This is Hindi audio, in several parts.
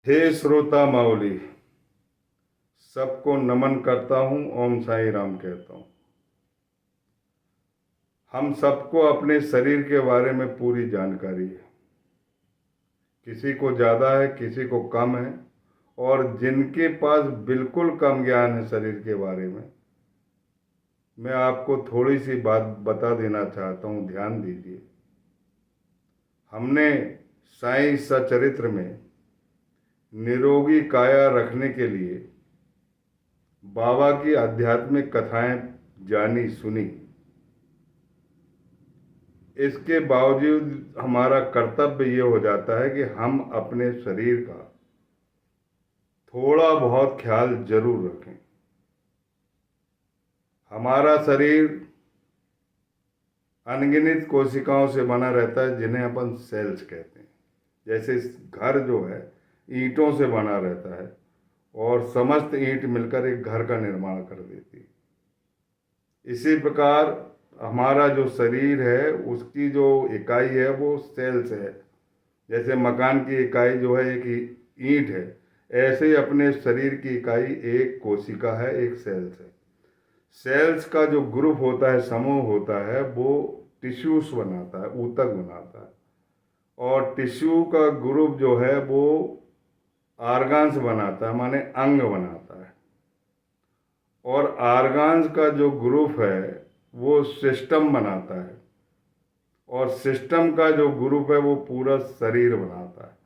हे श्रोता माउली, सबको नमन करता हूँ। ओम साई राम कहता हूँ। हम सबको अपने शरीर के बारे में पूरी जानकारी है। किसी को ज़्यादा है, किसी को कम है। और जिनके पास बिल्कुल कम ज्ञान है शरीर के बारे में, मैं आपको थोड़ी सी बात बता देना चाहता हूँ, ध्यान दीजिए। हमने साईं सचरित्र में निरोगी काया रखने के लिए बाबा की आध्यात्मिक कथाएं जानी सुनी। इसके बावजूद हमारा कर्तव्य ये हो जाता है कि हम अपने शरीर का थोड़ा बहुत ख्याल जरूर रखें। हमारा शरीर अनगिनत कोशिकाओं से बना रहता है, जिन्हें अपन सेल्स कहते हैं। जैसे घर जो है ईंटों से बना रहता है और समस्त ईंट मिलकर एक घर का निर्माण कर देती है। इसी प्रकार हमारा जो शरीर है उसकी जो इकाई है वो सेल्स है। जैसे मकान की इकाई जो है एक ईंट है, ऐसे ही अपने शरीर की इकाई एक कोशिका है, एक सेल्स है। सेल्स का जो ग्रुप होता है, समूह होता है, वो टिश्यूज बनाता है, ऊतक बनाता है। और टिश्यू का ग्रुप जो है वो आर्गान्स बनाता है, माने अंग बनाता है। और आर्गान्स का जो ग्रुप है वो सिस्टम बनाता है। और सिस्टम का जो ग्रुप है वो पूरा शरीर बनाता है।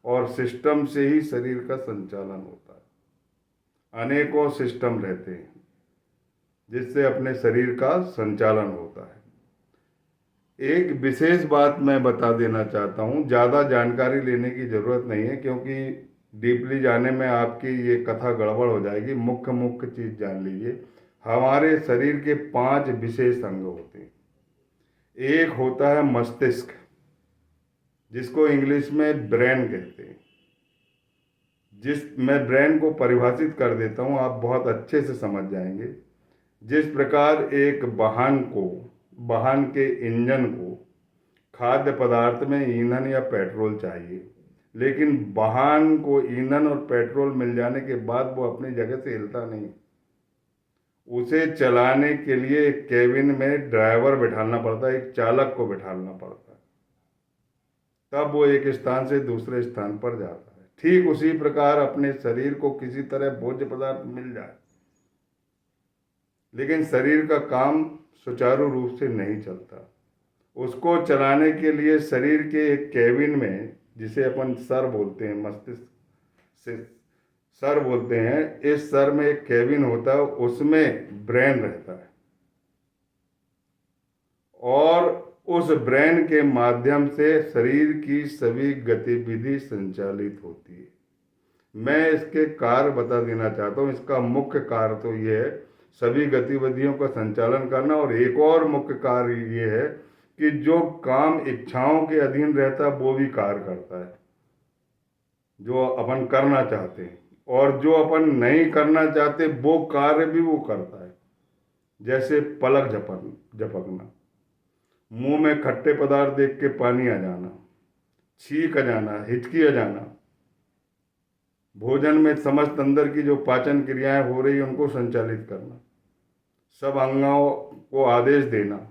और सिस्टम से ही शरीर का संचालन होता है। अनेकों सिस्टम रहते हैं जिससे अपने शरीर का संचालन होता है। एक विशेष बात मैं बता देना चाहता हूँ, ज़्यादा जानकारी लेने की ज़रूरत नहीं है, क्योंकि डीपली जाने में आपकी ये कथा गड़बड़ हो जाएगी। मुख्य मुख्य चीज़ जान लीजिए। हमारे शरीर के 5 विशेष अंग होते हैं। एक होता है मस्तिष्क, जिसको इंग्लिश में ब्रेन कहते हैं। मैं ब्रेन को परिभाषित कर देता हूँ, आप बहुत अच्छे से समझ जाएंगे। जिस प्रकार एक वाहन के इंजन को खाद्य पदार्थ में ईंधन या पेट्रोल चाहिए, लेकिन वाहन को ईंधन और पेट्रोल मिल जाने के बाद वो अपनी जगह से हिलता नहीं। उसे चलाने के लिए एक केबिन में ड्राइवर बिठाना पड़ता है, एक चालक को बिठाना पड़ता है, तब वो एक स्थान से दूसरे स्थान पर जाता है। ठीक उसी प्रकार अपने शरीर को किसी तरह भोज्य पदार्थ मिल जाए, लेकिन शरीर का काम सुचारू रूप से नहीं चलता। उसको चलाने के लिए शरीर के एक केबिन में, जिसे अपन सर बोलते हैं, मस्तिष्क से सर बोलते हैं, इस सर में एक केबिन होता है, उसमें ब्रेन रहता है। और उस ब्रेन के माध्यम से शरीर की सभी गतिविधि संचालित होती है। मैं इसके कार्य बता देना चाहता हूँ। इसका मुख्य कार्य तो ये है, सभी गतिविधियों का संचालन करना। और एक और मुख्य कार्य ये है कि जो काम इच्छाओं के अधीन रहता है वो भी कार्य करता है, जो अपन करना चाहते हैं। और जो अपन नहीं करना चाहते वो कार्य भी वो करता है। जैसे पलक झपकना, मुंह में खट्टे पदार्थ देख के पानी आ जाना, छींक आ जाना, हिचकी आ जाना, भोजन में समस्त अंदर की जो पाचन क्रियाएं हो रही उनको संचालित करना, सब अंगों को आदेश देना,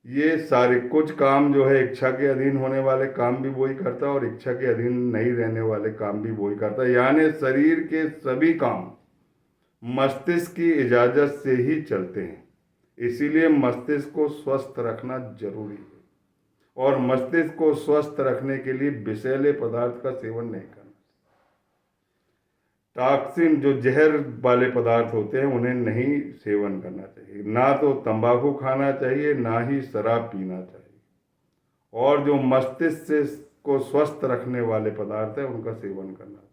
ये सारे कुछ काम जो है इच्छा के अधीन होने वाले काम भी वही करता है और इच्छा के अधीन नहीं रहने वाले काम भी वही करता है। यानी शरीर के सभी काम मस्तिष्क की इजाजत से ही चलते हैं। इसीलिए मस्तिष्क को स्वस्थ रखना जरूरी है। और मस्तिष्क को स्वस्थ रखने के लिए विषैले पदार्थ का सेवन नहीं करना। टॉक्सिन, जो जहर वाले पदार्थ होते हैं, उन्हें नहीं सेवन करना चाहिए। ना तो तंबाकू खाना चाहिए, ना ही शराब पीना चाहिए। और जो मस्तिष्क से को स्वस्थ रखने वाले पदार्थ है उनका सेवन करना चाहिए।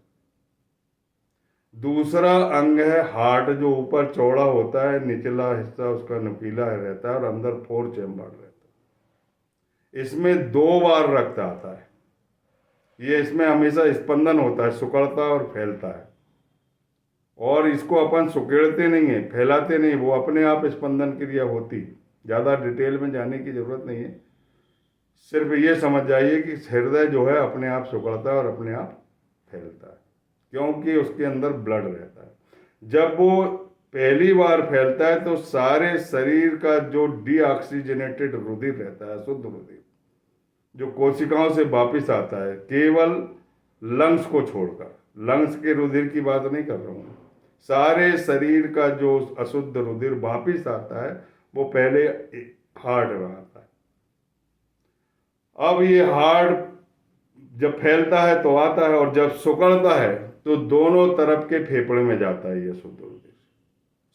दूसरा अंग है हार्ट, जो ऊपर चौड़ा होता है, निचला हिस्सा उसका नुकीला रहता है और अंदर 4 चैम्बर रहता है। इसमें 2 बार रक्त आता है। ये इसमें हमेशा स्पंदन होता है, सिकुड़ता और फैलता है। और इसको अपन सुकेड़ते नहीं है, फैलाते नहीं, वो अपने आप स्पंदन क्रिया होती। ज़्यादा डिटेल में जाने की जरूरत नहीं है। सिर्फ ये समझ जाइए कि हृदय जो है अपने आप सिकुड़ता है और अपने आप फैलता है, क्योंकि उसके अंदर ब्लड रहता है। जब वो पहली बार फैलता है तो सारे शरीर का जो डीऑक्सीजनेटेड रुधिर रहता है, शुद्ध रुधिर, जो कोशिकाओं से वापिस आता है, केवल लंग्स को छोड़कर, लंग्स के रुधिर की बात नहीं कर रहा हूँ, सारे शरीर का जो अशुद्ध रुधिर वापिस आता है वो पहले हार्ट में आता है। अब ये हार्ट जब फैलता है तो आता है, और जब सिकुड़ता है तो दोनों तरफ के फेफड़े में जाता है ये शुद्ध रुधिर,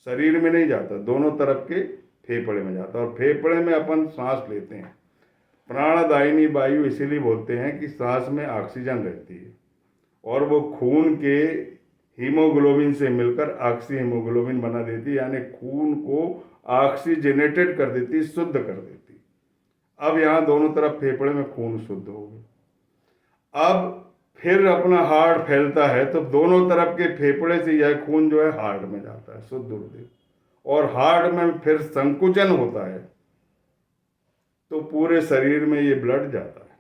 शरीर में नहीं जाता, दोनों तरफ के फेफड़े में जाता है। और फेफड़े में अपन सांस लेते हैं, प्राणदायिनी वायु इसीलिए बोलते हैं कि सांस में ऑक्सीजन रहती है, और वो खून के हीमोग्लोबिन से मिलकर ऑक्सी हीमोग्लोबिन बना देती है, यानी खून को ऑक्सीजनेटेड कर देती, शुद्ध कर देती। अब यहाँ दोनों तरफ फेफड़े में खून शुद्ध हो गया। अब फिर अपना हार्ट फैलता है तो दोनों तरफ के फेफड़े से यह खून जो है हार्ट में जाता है, शुद्ध रुधिर, और हार्ट में फिर संकुचन होता है तो पूरे शरीर में ये ब्लड जाता है।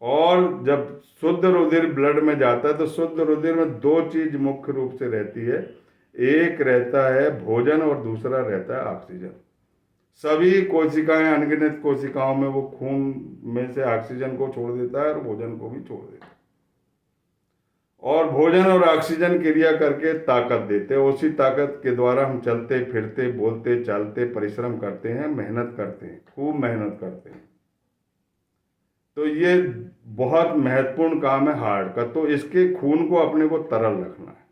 और जब शुद्ध रुधिर ब्लड में जाता है तो शुद्ध रुधिर में दो चीज मुख्य रूप से रहती है, एक रहता है भोजन और दूसरा रहता है ऑक्सीजन। सभी कोशिकाएं, अनगिनत कोशिकाओं में वो खून में से ऑक्सीजन को छोड़ देता है और भोजन को भी छोड़ देता है, और भोजन और ऑक्सीजन क्रिया करके ताकत देते हैं। उसी ताकत के द्वारा हम चलते फिरते, बोलते चालते, परिश्रम करते हैं, मेहनत करते हैं, खूब मेहनत करते हैं। तो ये बहुत महत्वपूर्ण काम है हार्ट का। तो इसके खून को अपने को तरल रखना है,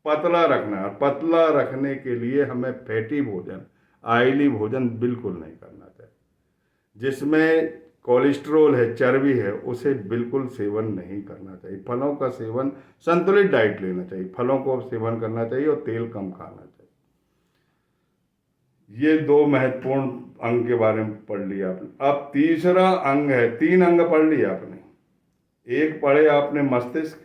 पतला रखना है, और पतला रखने के लिए हमें फैटी भोजन, ऑयली भोजन बिल्कुल नहीं करना चाहिए। जिसमें कोलेस्ट्रोल है, चर्बी है, उसे बिल्कुल सेवन नहीं करना चाहिए। फलों का सेवन, संतुलित डाइट लेना चाहिए, फलों को सेवन करना चाहिए और तेल कम खाना चाहिए। ये दो महत्वपूर्ण अंग के बारे में पढ़ लिया आपने। अब तीसरा अंग है, तीन अंग पढ़ लिया आपने। एक पढ़े आपने मस्तिष्क,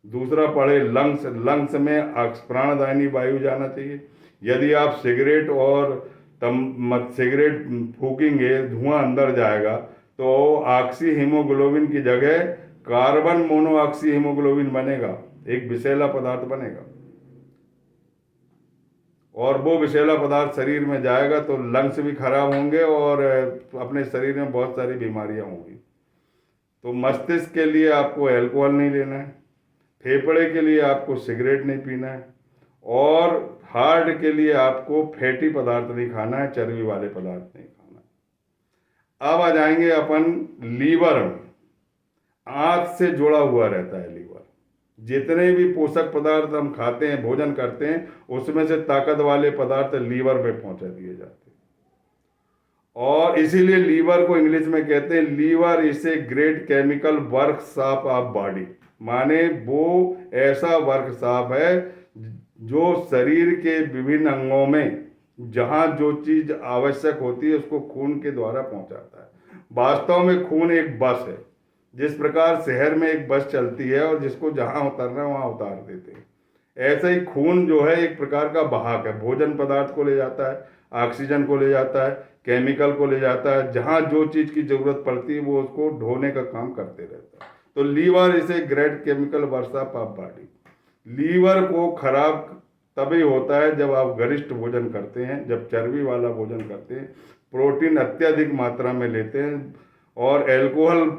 दूसरा पढ़े लंग्स। लंग्स में प्राणदायिनी वायु जाना चाहिए। यदि आप सिगरेट और सिगरेट फूकेंगे, धुआं अंदर जाएगा तो ऑक्सी हीमोग्लोबिन की जगह कार्बन मोनोऑक्सी हीमोग्लोबिन बनेगा, एक विषैला पदार्थ बनेगा, और वो विषैला पदार्थ शरीर में जाएगा तो लंग्स भी खराब होंगे और अपने शरीर में बहुत सारी बीमारियां होंगी। तो मस्तिष्क के लिए आपको अल्कोहल नहीं लेना है, फेफड़े के लिए आपको सिगरेट नहीं पीना है, और हार्ट के लिए आपको फैटी पदार्थ नहीं खाना है, चर्बी वाले पदार्थ नहीं खाना है। अब आ जाएंगे अपन लीवर में। आंत से जुड़ा हुआ रहता है लीवर। जितने भी पोषक पदार्थ हम खाते हैं, भोजन करते हैं, उसमें से ताकत वाले पदार्थ लीवर में पहुंचा दिए जाते हैं। और इसीलिए लीवर को इंग्लिश में कहते हैं liver is a great chemical workshop of body, माने वो ऐसा वर्कशॉप है जो शरीर के विभिन्न अंगों में जहां जो चीज आवश्यक होती है उसको खून के द्वारा पहुंचाता है। वास्तव में खून एक बस है, जिस प्रकार शहर में एक बस चलती है और जिसको जहां उतरना है वहां उतार देते हैं, ऐसे ही खून जो है एक प्रकार का वाहक है। भोजन पदार्थ को ले जाता है, ऑक्सीजन को ले जाता है, केमिकल को ले जाता है, जहां जो चीज की जरूरत पड़ती है वो उसको ढोने का काम करते रहता है। तो liver is a great chemical workshop of body. Liver को खराब तभी होता है जब आप गरिष्ठ भोजन करते हैं, जब चर्बी वाला भोजन करते हैं, प्रोटीन अत्यधिक मात्रा में लेते हैं और अल्कोहल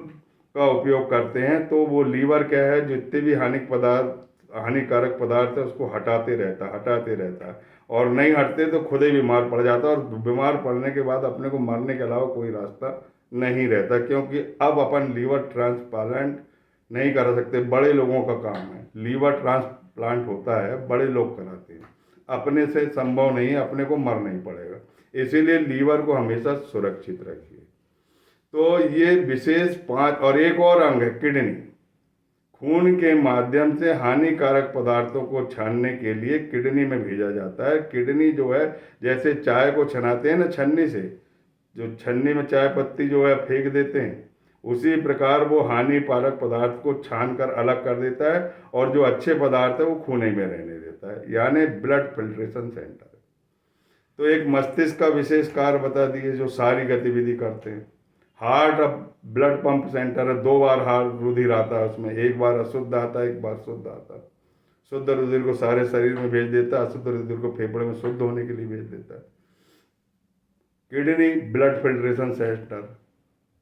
का उपयोग करते हैं, तो वो लीवर क्या है, जितने भी हानिकारक पदार्थ है उसको हटाते रहता है, और नहीं हटते तो खुद ही बीमार पड़ जाता है, और बीमार पड़ने के बाद अपने को मरने के अलावा कोई रास्ता नहीं रहता, क्योंकि अब अपन लीवर ट्रांसप्लांट नहीं कर सकते। बड़े लोगों का काम है, लीवर ट्रांसप्लांट होता है, बड़े लोग कराते हैं, अपने से संभव नहीं है, अपने को मर नहीं पड़ेगा। इसीलिए लीवर को हमेशा सुरक्षित रखिए। तो ये विशेष 5। और एक और अंग है किडनी। खून के माध्यम से हानिकारक पदार्थों को छानने के लिए किडनी में भेजा जाता है। किडनी जो है, जैसे चाय को छनाते हैं ना छन्नी से, जो छन्नी में चाय पत्ती जो है फेंक देते हैं, उसी प्रकार वो हानिकारक पदार्थ को छान कर अलग कर देता है, और जो अच्छे पदार्थ है वो खूने में रहने देता है, यानी ब्लड फिल्ट्रेशन सेंटर। तो एक मस्तिष्क का विशेष कार्य बता दिए जो सारी गतिविधि करते हैं। हार्ट अब ब्लड पंप सेंटर है, 2 बार हार्ट रुधिर आता है उसमें, एक बार अशुद्ध आता है, एक बार शुद्ध आता है। शुद्ध रुधिर को सारे शरीर में भेज देता है, अशुद्ध रुधिर को फेफड़े में शुद्ध होने के लिए भेज देता है। Kidney blood filtration centre,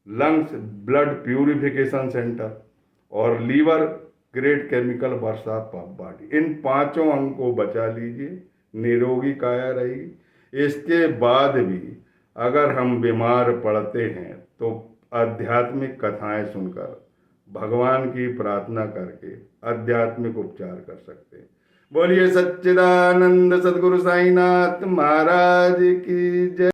lungs blood purification centre, और लीवर ग्रेट केमिकल वर्षा बॉडी। इन 5 अंग को बचा लीजिए, निरोगी काया रहेगी। इसके बाद भी अगर हम बीमार पड़ते हैं तो आध्यात्मिक कथाएं सुनकर, भगवान की प्रार्थना करके आध्यात्मिक उपचार कर सकते हैं। बोलिए सच्चिदानंद सदगुरु साईनाथ महाराज की जय।